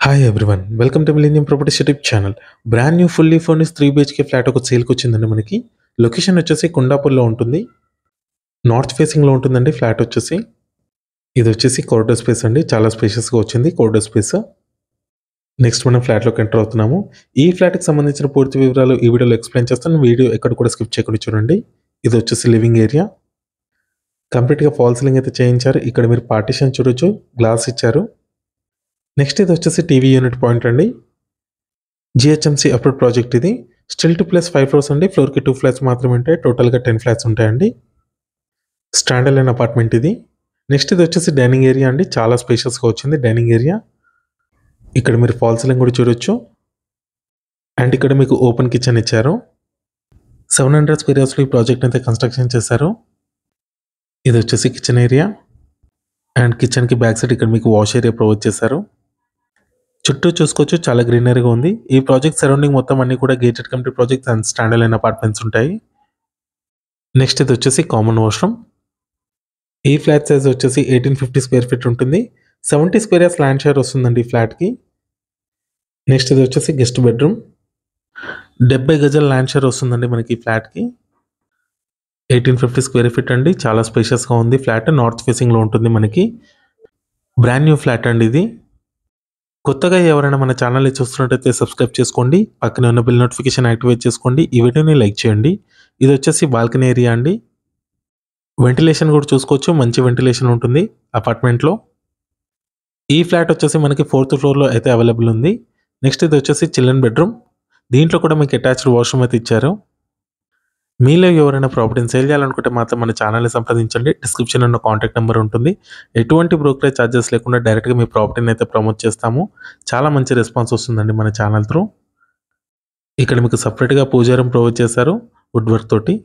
Hi everyone welcome to millennium properties YouTube channel. Brand new fully furnished 3 BHK flat ఒక సేల్కి వచ్చిందండి. మనకి location వచ్చేసి కొండాపూర్లో ఉంటుంది. నార్త్ ఫేసింగ్లో ఉంటుందండి ఫ్లాట్ వచ్చేసి. ఇది వచ్చేసి కారిడార్ స్పేస్ అండి, చాలా స్పేషియస్గా వచ్చింది కారిడార్ స్పేస్. నెక్స్ట్ మనం ఫ్లాట్లోకి ఎంటర్ అవుతున్నాము. ఈ ఫ్లాట్కి సంబంధించిన పూర్తి వివరాలు ఈ వీడియోలో ఎక్స్ప్లెయిన్ చేస్తాను. వీడియో ఎక్కడ కూడా స్కిప్ చేయకుండా చూడండి. ఇది వచ్చేసి లివింగ్ ఏరియా, కంప్లీట్గా ఫాల్ సీలింగ్ అయితే చేయించారు. ఇక్కడ మీరు పార్టీషన్ చూడొచ్చు, గ్లాస్ ఇచ్చారు. నెక్స్ట్ ఇది వచ్చేసి టీవీ యూనిట్ పాయింట్ అండి. జిహెచ్ఎంసీ అప్రూవ్డ్ ప్రాజెక్ట్ ఇది. స్టిల్ 2+5 ఫ్లోర్స్ అండి. ఫ్లోర్కి 2 ఫ్లాట్స్ మాత్రమే ఉంటాయి. టోటల్గా 10 ఫ్లాట్స్ ఉంటాయండి. స్టాండ్ అలైన్ అపార్ట్మెంట్ ఇది. నెక్స్ట్ ఇది వచ్చేసి డైనింగ్ ఏరియా అండి, చాలా స్పేషియస్గా వచ్చింది డైనింగ్ ఏరియా. ఇక్కడ మీరు ఫాల్ సీలింగ్ కూడా చూడొచ్చు. అండ్ ఇక్కడ మీకు ఓపెన్ కిచెన్ ఇచ్చారు. 700 స్క్వేర్ యార్డ్స్లో ఈ ప్రాజెక్ట్ అయితే కన్స్ట్రక్షన్ చేశారు. ఇది వచ్చేసి కిచెన్ ఏరియా. అండ్ కిచెన్కి బ్యాక్ సైడ్ ఇక్కడ మీకు వాష్ ఏరియా ప్రొవైడ్ చేశారు. చుట్టూ చూసుకోవచ్చు, చాలా గ్రీనరీగా ఉంది. ఈ ప్రాజెక్ట్ సరౌండింగ్ మొత్తం అన్ని కూడా gated community projects and stand align apartments ఉంటాయి. నెక్స్ట్ ఇది వచ్చేసి కామన్ వాష్రూమ్. ఈ ఫ్లాట్ సైజ్ వచ్చేసి 1850 స్క్వేర్ ఫీట్ ఉంటుంది. 70 స్క్వేర్ యార్డ్స్ ల్యాండ్ షేర్ వస్తుందండి ఈ ఫ్లాట్కి. నెక్స్ట్ ఇది వచ్చేసి గెస్ట్ బెడ్రూమ్. 70 గజాల ల్యాండ్ షేర్ వస్తుందండి మనకి ఈ ఫ్లాట్కి. 1850 స్క్వేర్ ఫీట్ అండి, చాలా స్పేషియస్గా ఉంది ఫ్లాట్. నార్త్ ఫేసింగ్లో ఉంటుంది మనకి. బ్రాండ్ న్యూ ఫ్లాట్ అండి ఇది. కొత్తగా ఎవరైనా మన ఛానల్ని చూస్తున్నట్టయితే సబ్స్క్రైబ్ చేసుకోండి. పక్కనే ఉన్న బిల్ నోటిఫికేషన్ యాక్టివేట్ చేసుకోండి. ఈ వీడియోని లైక్ చేయండి. ఇది వచ్చేసి బాల్కనీ ఏరియా అండి. వెంటిలేషన్ కూడా చూసుకోవచ్చు, మంచి వెంటిలేషన్ ఉంటుంది అపార్ట్మెంట్లో. ఈ ఫ్లాట్ వచ్చేసి మనకి 4th ఫ్లోర్లో అయితే అవైలబుల్ ఉంది. నెక్స్ట్ ఇది వచ్చేసి చిల్డ్రన్ బెడ్రూమ్. దీంట్లో కూడా మీకు అటాచ్డ్ వాష్రూమ్ అయితే ఇచ్చారు. మీలో ఎవరైనా ప్రాపర్టీని సేల్ చేయాలనుకుంటే మాత్రం మన ఛానల్ని సంప్రదించండి. డిస్క్రిప్షన్లో ఉన్న కాంటాక్ట్ నెంబర్ ఉంటుంది. ఎటువంటి బ్రోకరేజ్ ఛార్జెస్ లేకుండా డైరెక్ట్గా మీ ప్రాపర్టీని అయితే ప్రమోట్ చేస్తాము. చాలా మంచి రెస్పాన్స్ వస్తుందండి మన ఛానల్ త్రూ. ఇక్కడ మీకు సపరేట్గా పూజా రూమ్ ప్రొవైడ్ చేశారు వుడ్ వర్క్ తోటి.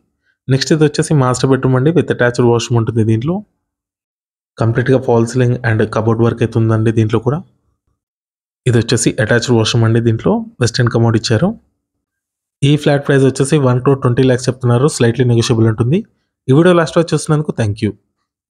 నెక్స్ట్ ఇది వచ్చేసి మాస్టర్ బెడ్రూమ్ అండి, విత్ అటాచ్డ్ వాష్రూమ్ ఉంటుంది దీంట్లో. కంప్లీట్గా fall ceiling and cupboard work అయితే ఉందండి దీంట్లో కూడా. ఇది వచ్చేసి అటాచ్డ్ వాష్రూమ్ అండి, దీంట్లో వెస్టర్న్ కమోడ్ ఇచ్చారు. ఈ ఫ్లాట్ ప్రైస్ వచ్చేసి 1,20,00,000 చెప్తున్నారు. స్లైట్లీ నెగోషియబుల్ ఉంటుంది. ఈ వీడియో లాస్ట్ వరకు చూస్తున్నందుకు థ్యాంక్ యూ.